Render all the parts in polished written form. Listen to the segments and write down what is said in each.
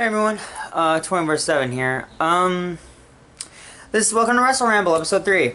Hey everyone, 20 vs. 7 here. This is welcome to WrestleRamble episode 3.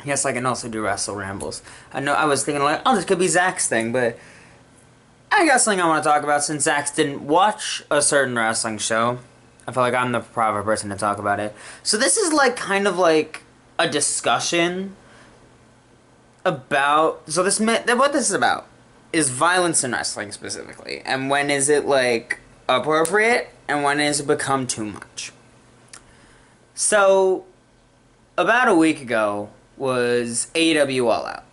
Yes, I can also do WrestleRambles. I know I was thinking like, oh, this could be Zach's thing, but I got something I want to talk about since Zach didn't watch a certain wrestling show. I feel like I'm the proper person to talk about it. So this is like kind of like a discussion about. So what this is about is violence in wrestling specifically, and when is it like appropriate, and when has it become too much. So about a week ago was AEW All Out.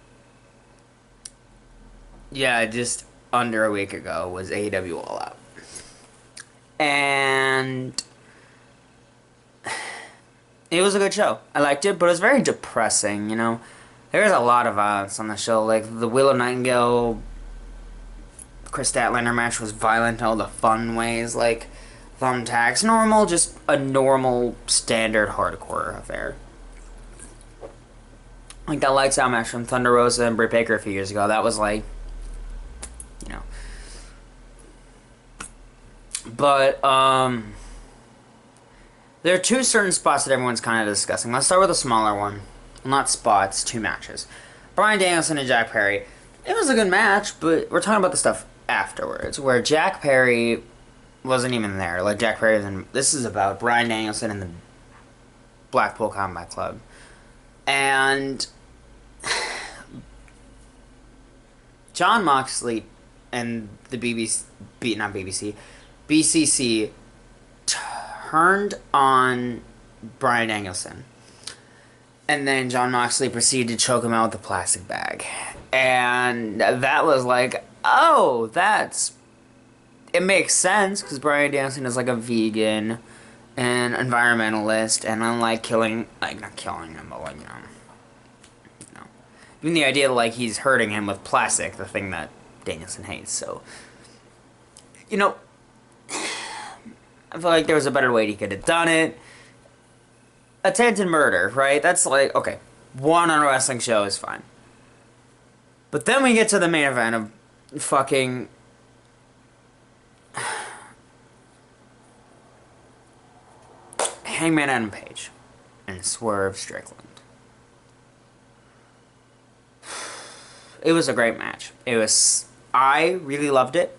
Yeah, just under a week ago was AEW All Out. And it was a good show. I liked it, but it was very depressing, you know. There was a lot of violence on the show. Like, the Willow Nightingale Chris Statlander match was violent in all the fun ways. Like, thumbtacks. Normal, just a normal, standard hardcore affair. Like that Lights Out match from Thunder Rosa and Britt Baker a few years ago. That was like, you know. But, there are two certain spots that everyone's kind of discussing. Let's start with a smaller one. Well, not spots, two matches. Bryan Danielson and Jack Perry. It was a good match, but we're talking about the stuff afterwards, where Jack Perry wasn't even there. Like, Jack Perry was in... This is about Bryan Danielson and the Blackpool Combat Club. And Jon Moxley and the BCC turned on Bryan Danielson. And then Jon Moxley proceeded to choke him out with a plastic bag. And that was like, oh, it makes sense, because Bryan Danielson is like a vegan and environmentalist, and unlike not killing him, but like, you know. Even the idea that, like, he's hurting him with plastic, the thing that Danielson hates, so. You know, I feel like there was a better way he could have done it. Attempted murder, right? That's like, okay, one on a wrestling show is fine. But then we get to the main event of fucking Hangman Adam Page and Swerve Strickland. It was a great match. I really loved it.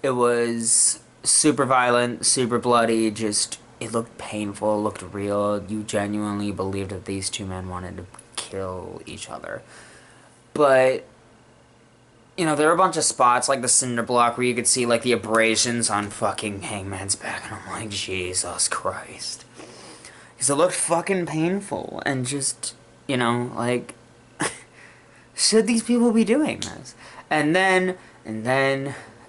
It was super violent, super bloody, it looked painful, it looked real. You genuinely believed that these two men wanted to kill each other. But, you know, there were a bunch of spots, like the cinder block, where you could see, like, the abrasions on fucking Hangman's back, and I'm like, Jesus Christ. Because it looked fucking painful, and just, you know, like, should these people be doing this? And then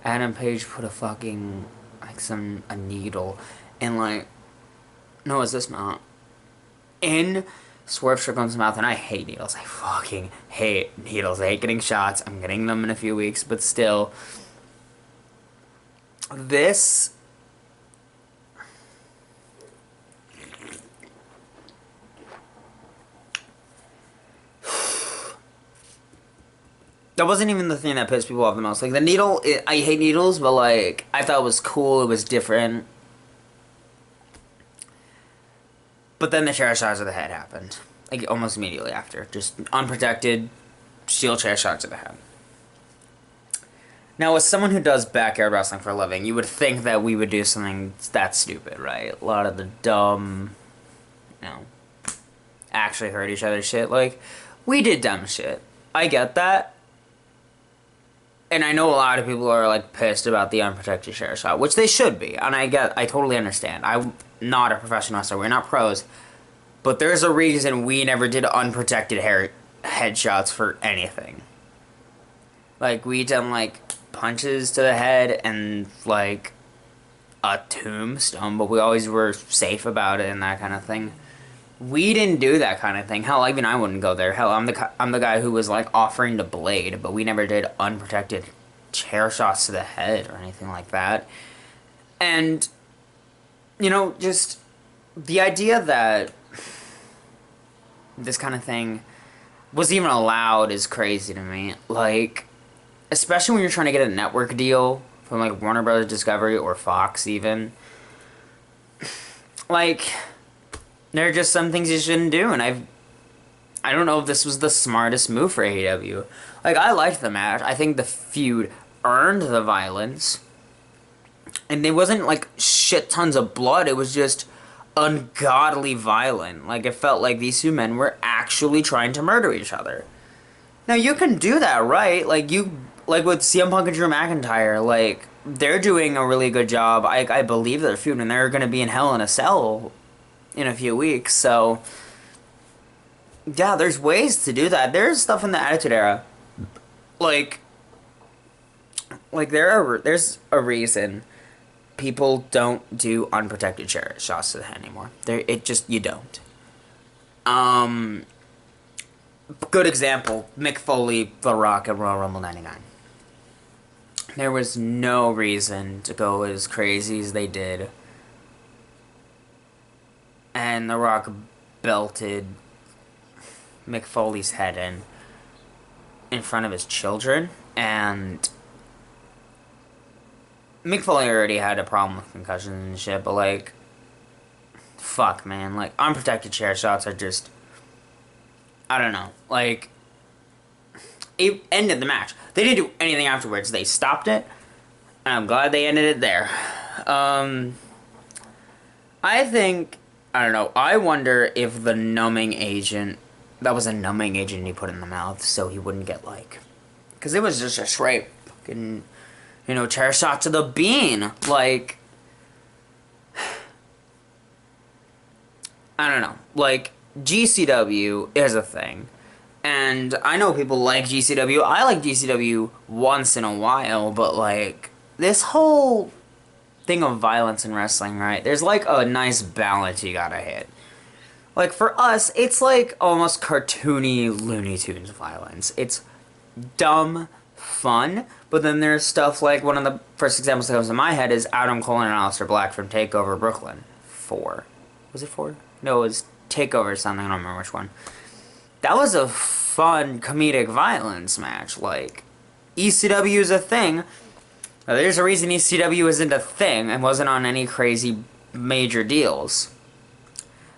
Adam Page put a fucking, like, a needle in, like, no, it's this mouth, in Swerve Strickland's mouth, and I hate needles. I fucking hate needles. I hate getting shots. I'm getting them in a few weeks, but still. This... That wasn't even the thing that pissed people off the most. Like, the needle, I hate needles, but, like, I thought it was cool, it was different. But then the chair shots to the head happened. Like, almost immediately after. Just unprotected, steel chair shot to the head. Now, as someone who does backyard wrestling for a living, you would think that we would do something that stupid, right? A lot of the dumb, you know, actually hurt each other shit. Like, we did dumb shit. I get that. And I know a lot of people are, like, pissed about the unprotected chair shot, which they should be. And I totally understand. I'm not a professional wrestler. We're not pros. But there's a reason we never did unprotected headshots for anything. Like, we done, like, punches to the head and, like, a tombstone, but we always were safe about it and that kind of thing. We didn't do that kind of thing. Hell, even I wouldn't go there. Hell, I'm the guy who was, like, offering to blade, but we never did unprotected chair shots to the head or anything like that. And, you know, just the idea that this kind of thing was even allowed is crazy to me. Like, especially when you're trying to get a network deal from like Warner Brothers Discovery or Fox even. Like, there are just some things you shouldn't do, and I don't know if this was the smartest move for AEW. Like, I liked the match. I think the feud earned the violence. And it wasn't, like, shit tons of blood. It was just ungodly violent. Like, it felt like these two men were actually trying to murder each other. Now, you can do that, right? Like, with CM Punk and Drew McIntyre, like, they're doing a really good job. I believe they're feuding, and they're going to be in Hell in a Cell in a few weeks, so... Yeah, there's ways to do that. There's stuff in the Attitude Era. Like there's a reason people don't do unprotected shots to the head anymore. You don't. Good example, Mick Foley, The Rock at Royal Rumble 99. There was no reason to go as crazy as they did. And The Rock belted Mick Foley's head in front of his children, and Mick Foley already had a problem with concussions and shit, but like, fuck, man, like, unprotected chair shots are just, I don't know, like, it ended the match. They didn't do anything afterwards. They stopped it, and I'm glad they ended it there. I think, I don't know, I wonder if the numbing agent, that was a numbing agent he put in the mouth so he wouldn't get, like... Because it was just a straight fucking, chair shot to the bean. Like... I don't know. Like, GCW is a thing. And I know people like GCW. I like GCW once in a while, but, like... This whole thing of violence in wrestling, right? There's, like, a nice balance you gotta hit. Like, for us, it's like almost cartoony Looney Tunes violence. It's dumb fun, but then there's stuff like, one of the first examples that comes to my head is Adam Cole and Aleister Black from TakeOver Brooklyn 4. Was it 4? No, it was TakeOver something, I don't remember which one. That was a fun comedic violence match. Like, ECW is a thing. Now, there's a reason ECW isn't a thing and wasn't on any crazy major deals.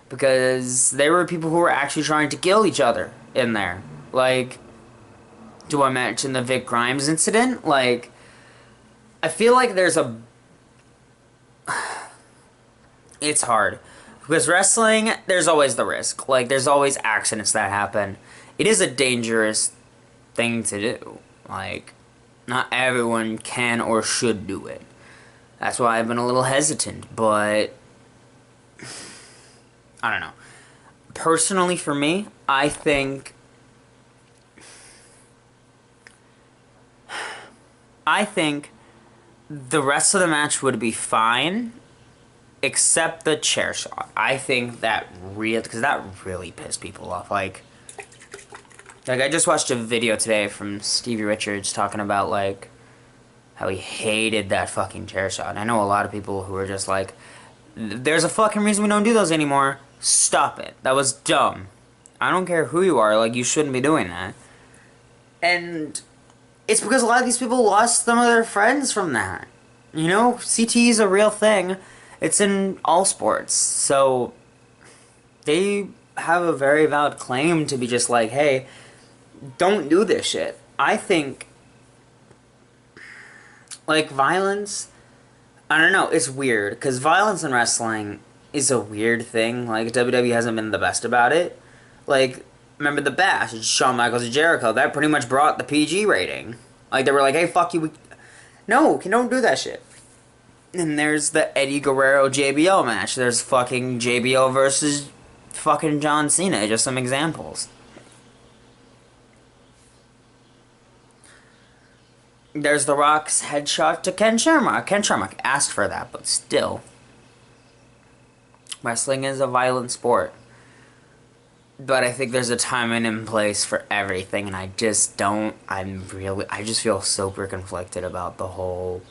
Because there were people who were actually trying to kill each other in there. Like, do I mention the Vic Grimes incident? Like, I feel like there's a... It's hard. Because wrestling, there's always the risk. Like, there's always accidents that happen. It is a dangerous thing to do. Like, not everyone can or should do it. That's why I've been a little hesitant, but... I don't know. Personally, for me, I think the rest of the match would be fine, except the chair shot. I think that because that really pissed people off. Like, I just watched a video today from Stevie Richards talking about, like, how he hated that fucking chair shot. I know a lot of people who are just like, there's a fucking reason we don't do those anymore. Stop it. That was dumb. I don't care who you are, like, you shouldn't be doing that. And it's because a lot of these people lost some of their friends from that. You know, CT is a real thing. It's in all sports. So they have a very valid claim to be just like, hey, don't do this shit. I think, like, violence, I don't know, it's weird, because violence in wrestling is a weird thing. Like, WWE hasn't been the best about it. Like, remember the Bash, Shawn Michaels and Jericho, that pretty much brought the PG rating. Like, they were like, hey, fuck you, no, don't do that shit. And there's the Eddie Guerrero JBL match. There's fucking JBL versus fucking John Cena, just some examples. There's The Rock's headshot to Ken Shamrock. Ken Shamrock asked for that, but still. Wrestling is a violent sport. But I think there's a time and place for everything, and I just feel super conflicted about the whole,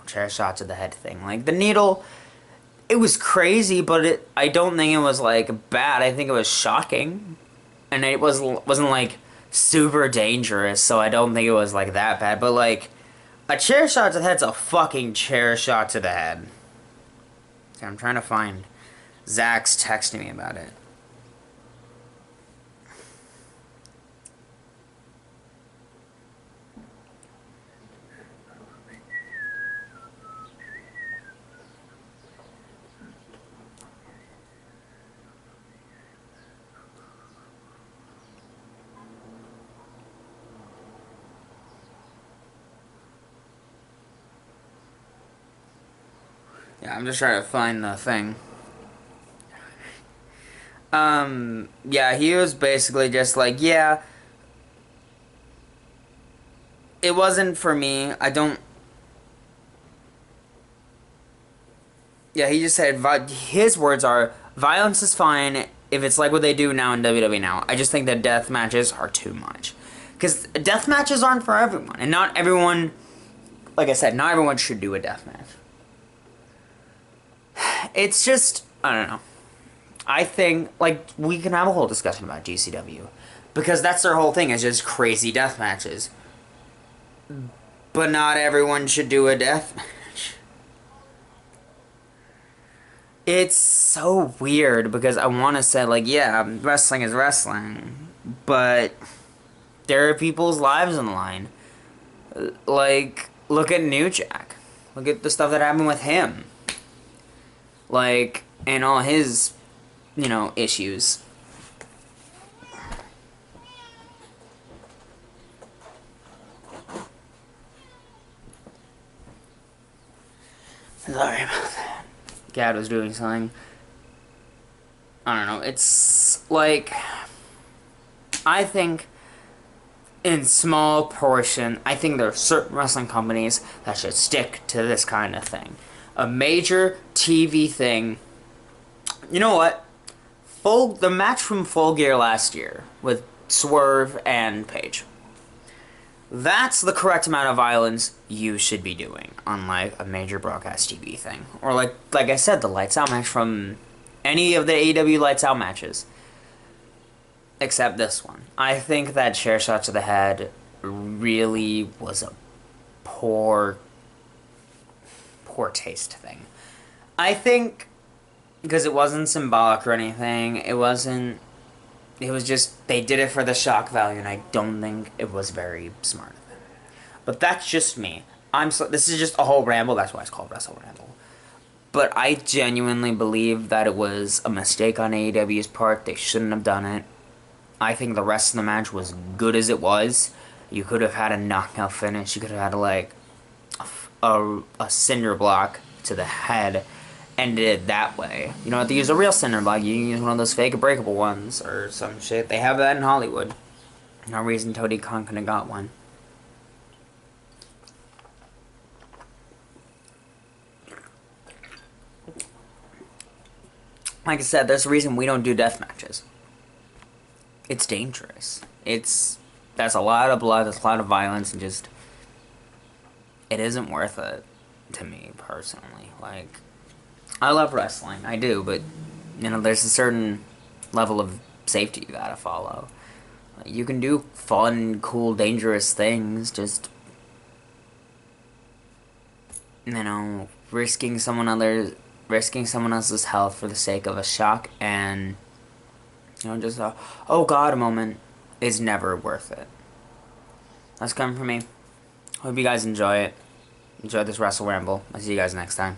chair shot to the head thing. Like, the needle, it was crazy, but I don't think it was, like, bad. I think it was shocking. And it wasn't like, super dangerous, so I don't think it was, like, that bad. But, like, A chair shot to the head's a fucking chair shot to the head. Okay, I'm trying to find... Zach's texting me about it. Yeah, I'm just trying to find the thing. Yeah, he was basically just like, yeah, it wasn't for me. I don't... Yeah, he just said, his words are, violence is fine if it's like what they do now in WWE now. I just think that death matches are too much. Because death matches aren't for everyone. And not everyone, like I said, not everyone should do a death match. It's just, I don't know. I think, like, we can have a whole discussion about GCW. Because that's their whole thing, is just crazy death matches. But not everyone should do a death match. It's so weird, because I want to say, like, yeah, wrestling is wrestling. But there are people's lives on the line. Like, look at New Jack. Look at the stuff that happened with him. Like, and all his, you know, issues. Sorry about that. Gad was doing something. I don't know. It's like, I think in small portion, I think there are certain wrestling companies that should stick to this kind of thing. A major TV thing. You know what? The match from Full Gear last year with Swerve and Paige. That's the correct amount of violence you should be doing on, like, a major broadcast TV thing. Or like I said, the Lights Out match from any of the AEW Lights Out matches. Except this one. I think that chair shot to the head really was a poor taste thing. I think because it wasn't symbolic or anything, it was just, they did it for the shock value, and I don't think it was very smart of them. But that's just me. This is just a whole ramble, that's why it's called WrestleRamble. But I genuinely believe that it was a mistake on AEW's part. They shouldn't have done it. I think the rest of the match was good as it was. You could have had a knockout finish. You could have had, like, a cinder block to the head, ended it that way. You don't have to use a real cinder block. You can use one of those fake breakable ones or some shit. They have that in Hollywood. No reason Tony Khan couldn't have got one. Like I said, there's a reason we don't do death matches. It's dangerous. That's a lot of blood, that's a lot of violence, and just, it isn't worth it to me personally. Like, I love wrestling, I do, but, you know, there's a certain level of safety you gotta follow. You can do fun, cool, dangerous things, just, you know, risking someone else's health for the sake of a shock and, you know, just a oh god moment is never worth it. That's coming from me. Hope you guys enjoy it. Enjoy this WrestleRamble. I'll see you guys next time.